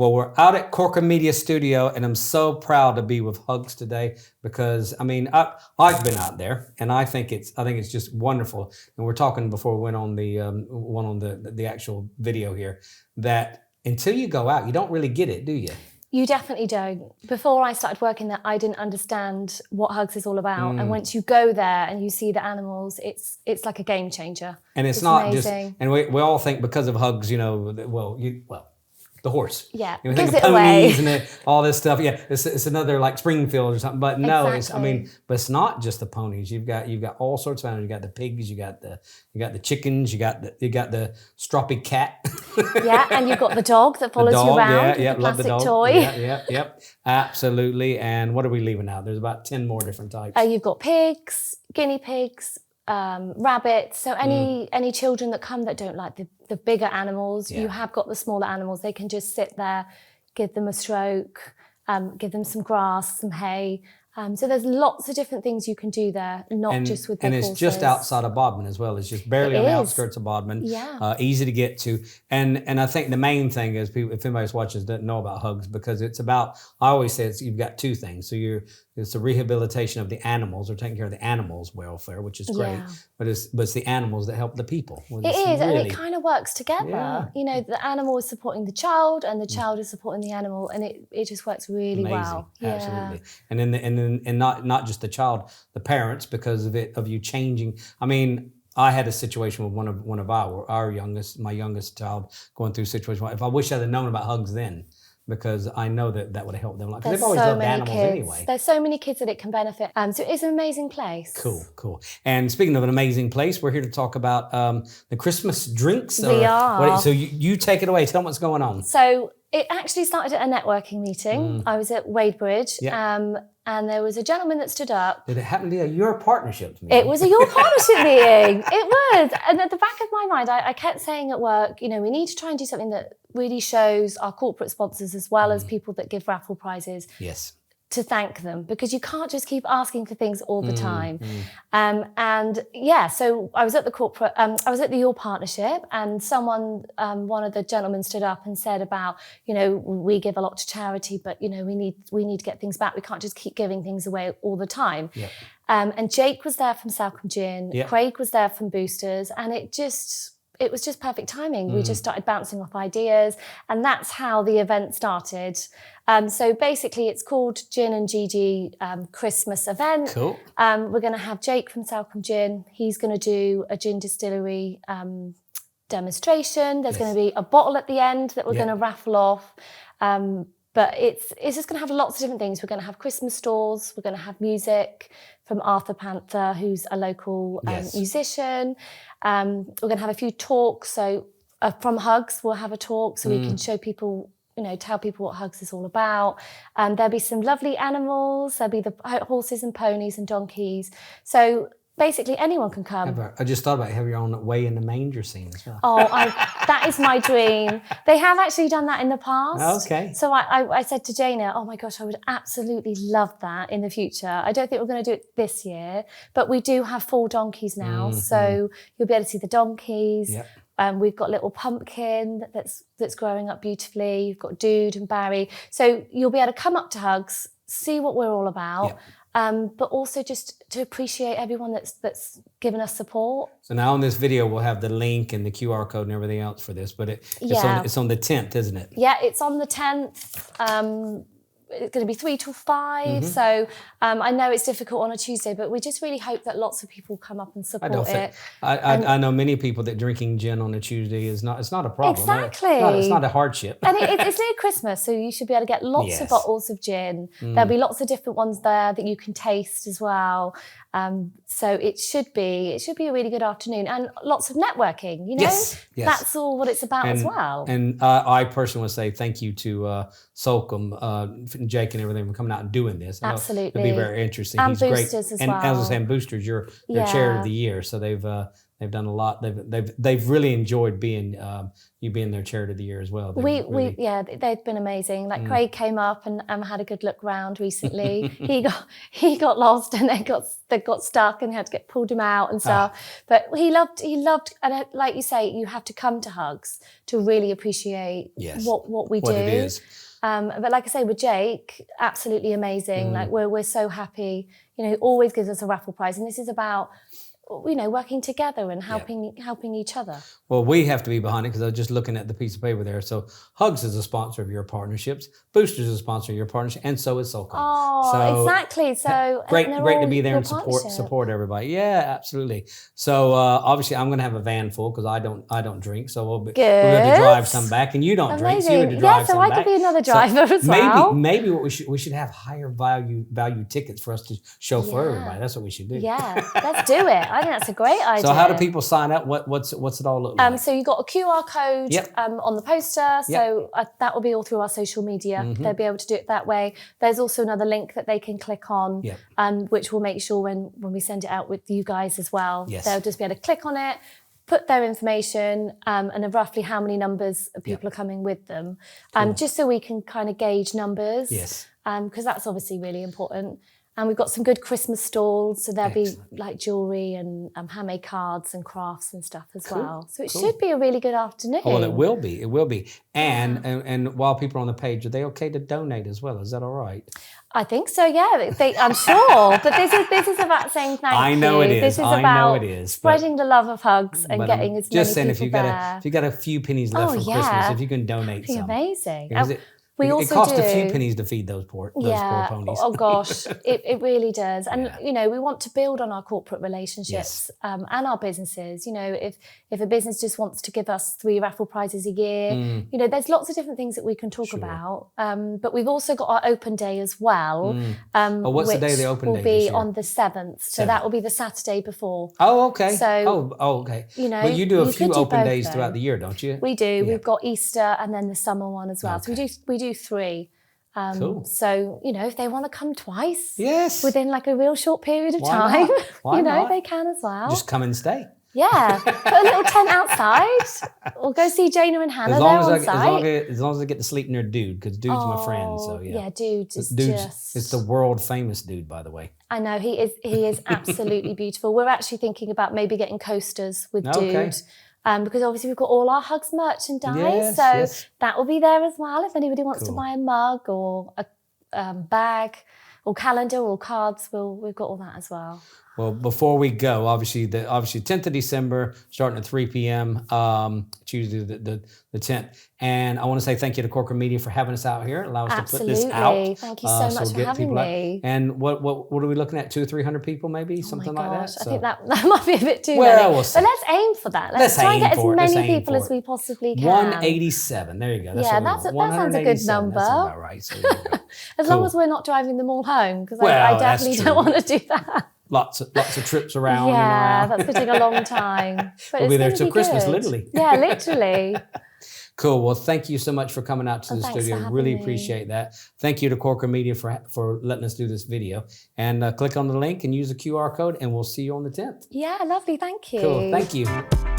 Well, we're out at Corker Media Studio, and I'm so proud to be with Hugs today because I mean I've been out there, and I think it's just wonderful. And we're talking before we went on the actual video here that until you go out, you don't really get it, do you? You definitely don't. Before I started working there, I didn't understand what Hugs is all about. And once you go there and you see the animals, it's like a game changer. And it's not amazing. Just, and we all think because of Hugs, the horse. Yeah, you think of ponies and all this stuff. Yeah, it's another like Springfield or something. But no, exactly. but it's not just the ponies. You've got all sorts of animals. You got the pigs. You got the chickens. You got the stroppy cat. Yeah, and you've got the dog that follows you around with the plastic toy. Yep, absolutely. And what are we leaving out? There's about 10 more different types. You've got pigs, guinea pigs, rabbits. So any children that come that don't like the bigger animals, you have got the smaller animals. They can just sit there, give them a stroke, give them some grass, some hay. So there's lots of different things you can do there, not just with the horses. And it's just outside of Bodmin as well. It's just barely on the outskirts of Bodmin. Yeah. Easy to get to. And I think the main thing is people, if anybody's watching doesn't know about Hugs, because it's about, I always say you've got two things. So it's the rehabilitation of the animals, or taking care of the animals' welfare, which is great. Yeah. But it's the animals that help the people. It is, and it kind of works together. Yeah. You know, the animal is supporting the child, and the child is supporting the animal, and it just works really well. Absolutely. And not just the child, the parents, because of you changing. I mean, I had a situation with one of my youngest child going through a situation. If I wish I'd have known about Hugs then, because I know that would have helped them. Because they've always loved animals anyway. There's so many kids that it can benefit. So it's an amazing place. Cool. And speaking of an amazing place, we're here to talk about the Christmas drinks. We are. So you take it away. Tell them what's going on. So it actually started at a networking meeting. I was at Wadebridge. And there was a gentleman that stood up. Did it happen to be your partnership meeting? It was a your partnership meeting. It was. And at the back of my mind, I kept saying at work, we need to try and do something that really shows our corporate sponsors as well as people that give raffle prizes. Yes. To thank them, because you can't just keep asking for things all the time. So I was at the corporate, I was at the Your Partnership, and one of the gentlemen stood up and said about, we give a lot to charity, but we need to get things back. We can't just keep giving things away all the time. Yeah. And Jake was there from Salcombe Gin, Craig was there from Boosters, and it was just perfect timing. We just started bouncing off ideas, and that's how the event started. So basically, it's called Gin and Gigi Christmas event. Cool. We're going to have Jake from Salcombe Gin. He's going to do a gin distillery demonstration. There's going to be a bottle at the end that we're going to raffle off. But it's just going to have lots of different things. We're going to have Christmas stalls. We're going to have music from Arthur Panther, who's a local musician. We're going to have a few talks. So from Hugs, we'll have a talk so we can show people, tell people what Hugs is all about. There'll be some lovely animals. There'll be the horses and ponies and donkeys. So basically, anyone can come. I just thought about having your own Way in the Manger scene as well. Oh, that is my dream. They have actually done that in the past. Okay. So I said to Jana, oh my gosh, I would absolutely love that in the future. I don't think we're going to do it this year, but we do have 4 donkeys now. So you'll be able to see the donkeys. Yep. We've got little Pumpkin that's growing up beautifully. You've got Dude and Barry. So you'll be able to come up to Hugs, see what we're all about. Yep. But also just to appreciate everyone that's given us support. So now in this video, we'll have the link and the QR code and everything else for this, but it's on the 10th, isn't it? Yeah, it's on the 10th. It's going to be 3 till 5. So I know it's difficult on a Tuesday, but we just really hope that lots of people come up and support it. I know many people that drinking gin on a Tuesday it's not a problem. Exactly. It's not a hardship. And it's near Christmas, so you should be able to get lots of bottles of gin. There'll be lots of different ones there that you can taste as well. So it should be a really good afternoon, and lots of networking, Yes. That's all what it's about as well. And I personally want to say thank you to Salcombe, Jake and everything for coming out and doing this. Absolutely. It'll be very interesting. And He's Boosters great. as well. And as I was saying, Boosters, you're chair of the year, so they've They've done a lot. They've really enjoyed being you being their charity of the year as well. They've been amazing. Like Craig came up and had a good look round recently. he got lost and they got stuck and had to get pulled him out and stuff. But he loved and like you say, you have to come to Hugs to really appreciate what we do. It is. But like I say, with Jake, absolutely amazing. Like we're so happy. You know, he always gives us a raffle prize, and this is about, you know, working together and helping each other. Well, we have to be behind it because I was just looking at the piece of paper there. So Hugs is a sponsor of your partnerships. Boosters is a sponsor of your partnership, and so is Sulcom. Oh, exactly. So great to be there and support everybody. Yeah, absolutely. So obviously, I'm going to have a van full because I don't drink. So we're going to drive some back, and you don't drink, so you have to drive some back. So I could be another driver as well. Maybe what we should have higher value tickets for us to chauffeur everybody. That's what we should do. Yeah, let's do it. I think that's a great idea. So how do people sign up? What's it all look like? So you've got a QR code on the poster. So that will be all through our social media. They'll be able to do it that way. There's also another link that they can click on, which will make sure when we send it out with you guys as well, they'll just be able to click on it, put their information and roughly how many numbers of people are coming with them, just so we can kind of gauge numbers. Yes. Because that's obviously really important. And we've got some good Christmas stalls, so there'll be like jewellery and handmade cards and crafts and stuff as well. So it should be a really good afternoon. Oh, well, it will be. It will be. And while people are on the page, are they okay to donate as well? Is that all right? I think so. Yeah, I'm sure. But this is about saying thank you. I know it is. This is about spreading the love of Hugs and getting as many people there. If you got a few pennies left from Christmas, if you can donate some, amazing. It costs a few pennies to feed those poor ponies. Oh gosh, it really does. And you know, we want to build on our corporate relationships and our businesses. You know, if a business just wants to give us 3 raffle prizes a year, you know, there's lots of different things that we can talk about. But we've also got our open day as well. What's the day of the open day? Will be on the 7th. So that will be the Saturday before. Oh, okay. So okay. You know, but you do a few open days throughout the year, don't you? We do. Yeah. We've got Easter and then the summer one as well. Okay. So we do 3. Cool. So, you know, if they want to come twice within like a real short period of time, you know, they can as well. Just come and stay. Yeah, put a little tent outside, or go see Jana and Hannah. As long as I get to sleep near Dude, because Dude's my friend. So yeah, Dude's it's the world famous Dude, by the way. I know he is absolutely beautiful. We're actually thinking about maybe getting coasters with Dude. Because obviously we've got all our Hugs merchandise, that will be there as well. If anybody wants to buy a mug or a bag or calendar or cards, we've got all that as well. Well, before we go, obviously 10th of December, starting at 3 p.m., Tuesday the 10th. And I want to say thank you to Corcoran Media for having us out here, allow us to put this out. Thank you so much for having me. And what are we looking at? 200 or 300 people, maybe something like that. I think that might be a bit too many. But let's aim for that. Let's try and get as many people as we possibly can. 187. There you go. That sounds a good number. That sounds about right. So as long as we're not driving them all home, because I definitely don't want to do that. Lots of trips around. Yeah, that's going to take a long time. But we'll be there till Christmas, literally. Yeah, literally. Cool. Well, thank you so much for coming out to the studio. Really appreciate that. Thank you to Corcoran Media for letting us do this video. And click on the link and use the QR code, and we'll see you on the 10th. Yeah, lovely. Thank you. Cool. Thank you.